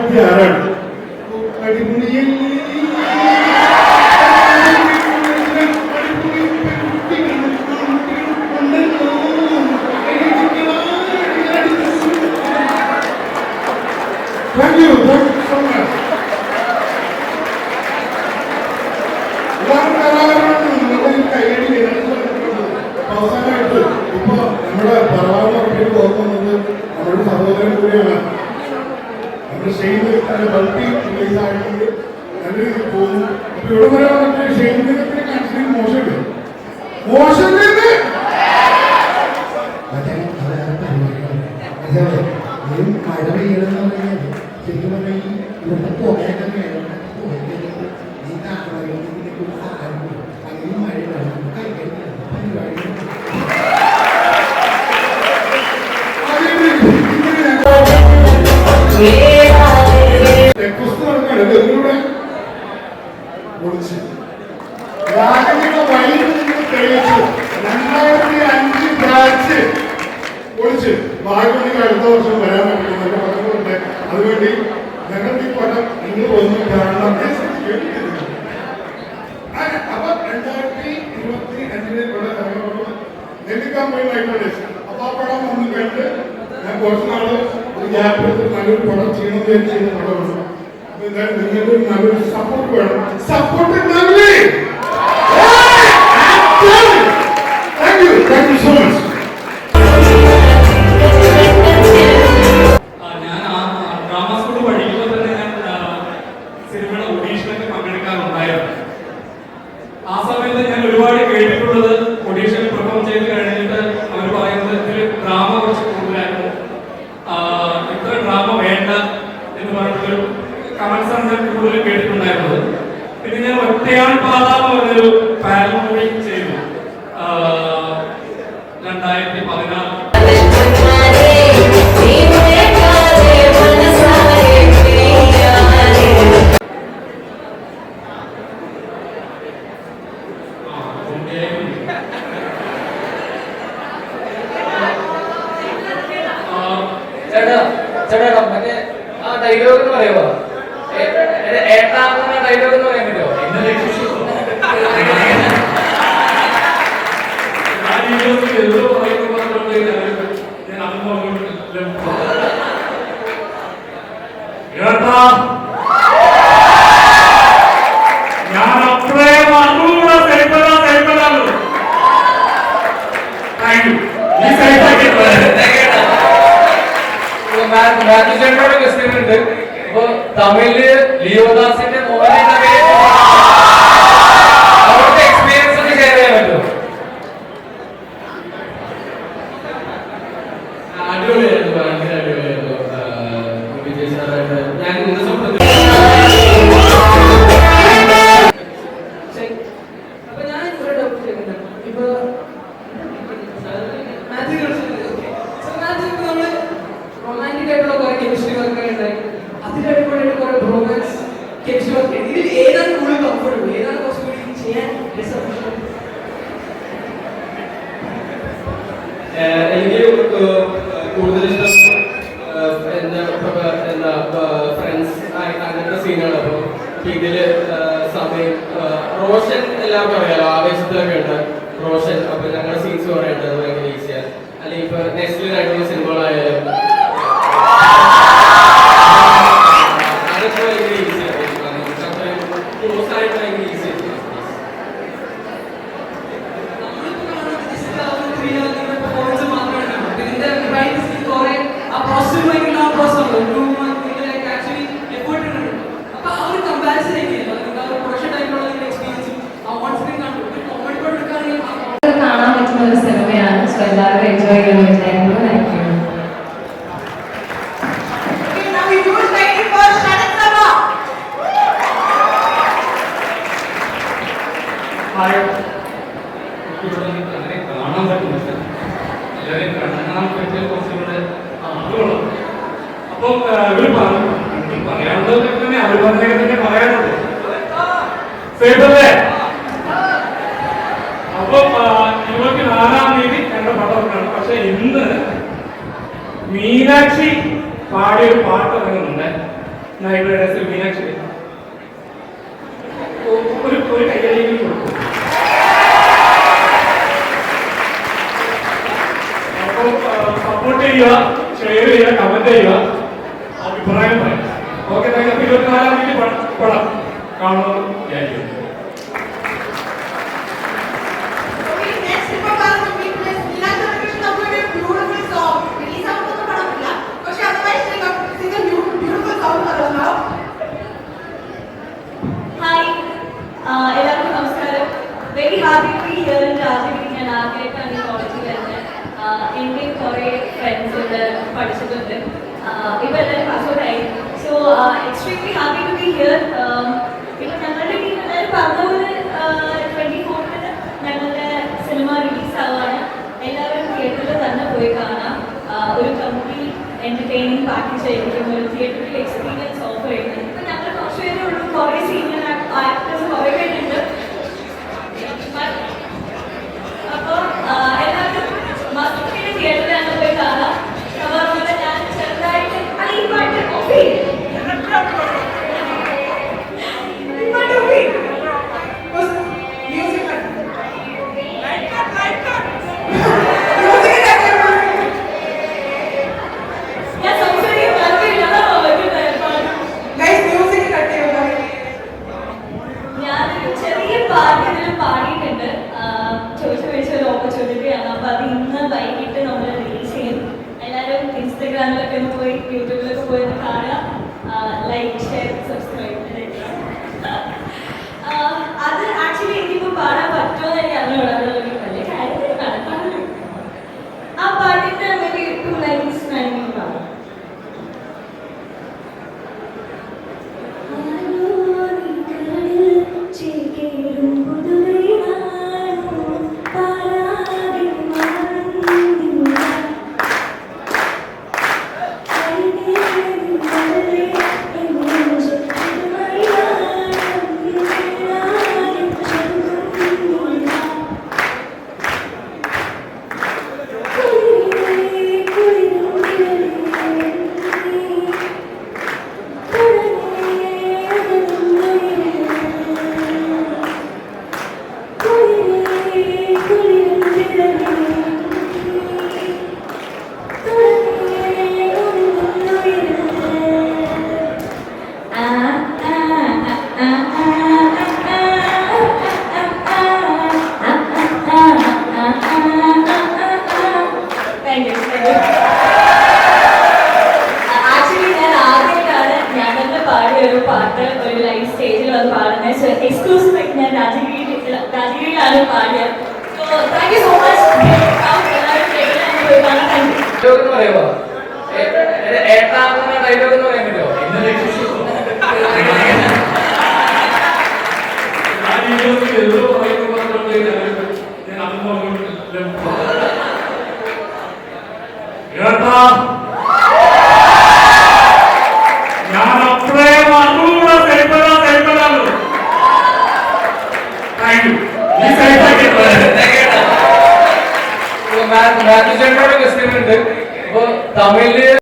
26 അടിപൊളിയിൽ Thank you so much. അവസാനമായിട്ട് ഇപ്പൊ നമ്മുടെ പരമാവധി തോന്നുന്നത് നമ്മുടെ സഹോദരൻ കൂടിയാണ്. നമ്മുടെ ഷെയ്ന് ബൾട്ടി റിലീസ് ആയിട്ടുണ്ട്, നല്ല രീതിയിൽ പോകുന്നു. അപ്പൊ ഇവിടെ വരെ വന്നിട്ട് ഷെയ്നിനെ കാണിച്ചിട്ട് മോശമുണ്ട് മഴ പെയ്യണമെന്ന് പറഞ്ഞാൽ ശരിക്കും പറഞ്ഞാൽ ഇവിടുത്തെ പുകയൊക്കെ ഭാഗ്യമെങ്കിൽ അടുത്ത വർഷം വരാൻ പറ്റുന്നൊക്കെ പറഞ്ഞുകൊണ്ട് അതുവേണ്ടി ഞങ്ങളുടെ ഈ പടം നിങ്ങൾ വന്ന് കാണണം. അപ്പൊ 2025 ഇവിടെ നെല്ലിക്കാൻ പോയി ആയിക്കോട്ടെ. അപ്പൊ ആ പടം വന്ന് കണ്ട് ഞാൻ കുറച്ച് നാള് ഒരു ഗ്യാപ്പ് എടുത്ത് നല്ലൊരു പടം ചെയ്യണമെന്ന് ചെയ്യുന്ന പടമാണ്. അപ്പൊ എന്തായാലും നിങ്ങളുടെ നല്ലൊരു സപ്പോർട്ട് വേണം. സപ്പോർട്ട് നൽകി. Thank you so much. ആ സമയത്ത് ഞാൻ ഒരുപാട് കേട്ടിട്ടുള്ളത് ഒഡീഷയിൽ പെർഫോം ചെയ്ത് കഴിഞ്ഞിട്ട് അവർ പറയുന്നത് ഇതിൽ ഡ്രാമ കുറച്ച് കൂടുതലായിരുന്നു, ഇത്ര ഡ്രാമ വേണ്ട എന്ന് പറഞ്ഞിട്ടൊരു കമന്റ്സ് ആണ് ഞാൻ കൂടുതൽ കേട്ടിട്ടുണ്ടായിരുന്നത്. പിന്നെ ഞാൻ ഒറ്റയാൾ പാത എന്ന് പറഞ്ഞൊരു പാരൽ മൂവി ചെയ്തു 2016. ചേട്ടാ മറ്റേ ആ ഡയലോഗ് എന്ന് പറയുമോ? ഏട്ടാകുന്ന ഡയലോഗ് എന്ന് പറയാൻ പറ്റുമോ? ഞാൻ അത്രയും അറിവുള്ള സൈബറാണ്. Thank you. ഈ സൈബർ മാത്യുചേട്ടനോട് ക്വസ്റ്റ്യൻ ഉണ്ട്. ഇപ്പൊ തമിഴില് ലിയോദാസിന്റെ മോഹന്റെ പേര് അവരുടെ എക്സ്പീരിയൻസ് ഒക്കെ ഷെയർ ചെയ്യാൻ പറ്റുമോ? അടിപൊളിയായിരുന്നു, ഭയങ്കര അടിപൊളിയായിരുന്നു. വിജയ് സാറായിട്ട് ഞാൻ ഇന്ന് സ്വപ്നത്തിൽ അപ്പൊ ഞാൻ ഒരു ഡൗട്ട് ചെയ്യുന്നുണ്ട്. ഇപ്പൊ റൊമാൻറ്റിക് ആയിട്ടുള്ള കുറെ കെമിസ്ട്രി വർക്ക് ഉണ്ടായി, അതിലടിപൊളിയായിട്ട് കുറെ റൊമാൻസ് കെമിസ്ട്രി വർക്ക്. ഇതിൽ ഏതാണ് കൂടുതൽ കംഫർട്ടബിൾ, ഏതാണ് കുറച്ചുകൂടി ചെയ്യാൻ എനിക്ക് കൂടുതൽ ഇഷ്ടം എന്താ ഫ്രണ്ട്സ് അങ്ങനത്തെ സീനാണ്. അപ്പോൾ ഇതില് സമയം റോഷൻ എല്ലാവർക്കും അറിയാലോ, ആവേശത്തിലൊക്കെ ഉണ്ട് റോഷൻ. അപ്പൊ ഞങ്ങളുടെ സീൻസ് പറയുന്നത് അത് ഭയങ്കര ഈസിയാണ്. അല്ലെങ്കിൽ ഇപ്പൊ നെക്സ്റ്റ് ആയിട്ടുള്ള സിനിമകളായാലും അതൊക്കെ ഭയങ്കര ഈസിയാണ്. അത്രയും ക്ലോസ് ആയിട്ട് ഭയങ്കര ഈസിയാണ്. കാണാൻ പറ്റുന്ന ഒരു സിനിമയാണ്. സോ എല്ലാവരും എൻജോയ് ചെയ്യാൻ വിചാരിക്കുന്നു. Thank you. അങ്ങനെ കാണാൻ പറ്റുന്നില്ല, എല്ലാവരെയും കാണാൻ പറ്റിയ കുറച്ചുകൂടെ ആളുകളും. അപ്പൊ ഇവര് പറയാനുള്ളതൊക്കെ തന്നെ അവർ പറഞ്ഞൊക്കെ തന്നെ പറയാനുള്ളൂ. സേഫല്ലേ? അപ്പൊ 24-ാം തീയതി ഞങ്ങളുടെ പടമൊക്കെയാണ്. പക്ഷെ ഇന്ന് മീനാക്ഷി പാടിയൊരു പാട്ട് ഇറങ്ങുന്നുണ്ട്. ലൈബ്രറി മീനാക്ഷി ഒരു കൈകളിലേക്ക് കൊടുക്കും. അപ്പോൾ സപ്പോർട്ട് ചെയ്യുക, ഷെയർ ചെയ്യുക, കമന്റ് ചെയ്യുക, അഭിപ്രായം പറയാം. ഓക്കെ, 24-ാം തീയതി പടം കാണുമെന്ന് വിചാരിക്കുന്നു. ഹായ്, എല്ലാവർക്കും നമസ്കാരം. Very happy to be here in Rajagiri. ഞാൻ ആദ്യമായിട്ടാണ് ഈ കോളേജിൽ വരുന്നത്. എൻ്റെ കുറേ ഫ്രണ്ട്സ് ഇവിടെ പഠിച്ചിട്ടുണ്ട്. ഇപ്പം എല്ലാവരും പാസ്ഔട്ടായി. So extremely happy to be here. പിന്നെ ഞങ്ങളുടെ ടീം എല്ലാവരും പറഞ്ഞ പോലെ 24-ന് ഞങ്ങളുടെ സിനിമ റിലീസ് ആവുകയാണ്. എല്ലാവരും തിയേറ്ററിൽ തന്നെ പോയി കാണാം. ഒരു കംപ്ലീറ്റ് എന്റർടൈനിങ് പാക്കേജ് ആയിരിക്കും, ഒരു തിയേറ്ററിൽ എക്സ്പീരിയൻസ് ഓഫർ ചെയ്യുന്നത്. ഇപ്പം ഞങ്ങൾ കുറച്ച് പേരേ ഉള്ളൂ, കുറേ സീനിയർ ആക്ടേഴ്സ് കുറേ പേരുണ്ട്. അപ്പോൾ എല്ലാവരും മസ്റ്റിന്റെ തിയേറ്ററിൽ തന്നെ പോയി കാണാം. അതുപോലെ ഞാൻ ചെറുതായിട്ട് ഈ പാട്ട് ഓഫി ഞാൻ സംസാരിക്കാൻ താല്പര്യമില്ല. ഞാനൊരു ചെറിയ പാട്ട് ഇതിൽ പാടിയിട്ടുണ്ട്. ചോദിച്ച ഒരു ഓപ്പർച്യൂണിറ്റിയാണ്. അപ്പൊ അത് ഇന്ന് വൈകിട്ട് നമ്മൾ റിലീസ് ചെയ്യും. എല്ലാവരും ഇൻസ്റ്റഗ്രാമിലൊക്കെ ഒന്ന് പോയി യൂട്യൂബിലൊക്കെ പോയി ഒന്ന് കാണുക. Like, share, subscribe. അത് ആക്ച്വലി എനിക്കിപ്പോൾ പാടാൻ പറ്റുമോ എന്ന് എനിക്ക് അറിഞ്ഞൂടാ. അതൊരു വലിയ കാര്യത്തിൽ നടക്കാറില്ല. ആ പാട്ടിന്റെ ഒരു 2 ലൈൻസ് ഞാൻ എനിക്ക് പാടാം. ആക്ച്വലി ഞാൻ ആദ്യമായിട്ടാണ് ഞാൻ തന്നെ പാടിയ ഒരു പാട്ട് ഒരു ലൈവ് സ്റ്റേജിൽ വന്ന് പാടുന്നത്. സോ എക്സ്ക്ലൂസീവ് ആയിട്ട് ഞാൻ രാജഗിരിയിലാണ് പാടിയത്. So thank you so much. Dialogue എന്ന് പറയുമോ? ഏട്ടാകുന്ന ഡയലോഗ് എന്ന് പറയാൻ പറ്റുമോ? ഞാൻ അപ്പഴേ മറന്നുകൂടാ. സൈപ്പലാണ്. Thank you. ഈ സൈപ്പാക്കി മാത്യു ചേട്ടനോട് ക്വസ്റ്റ്യൻ ഉണ്ട്. ഇപ്പൊ തമിഴില്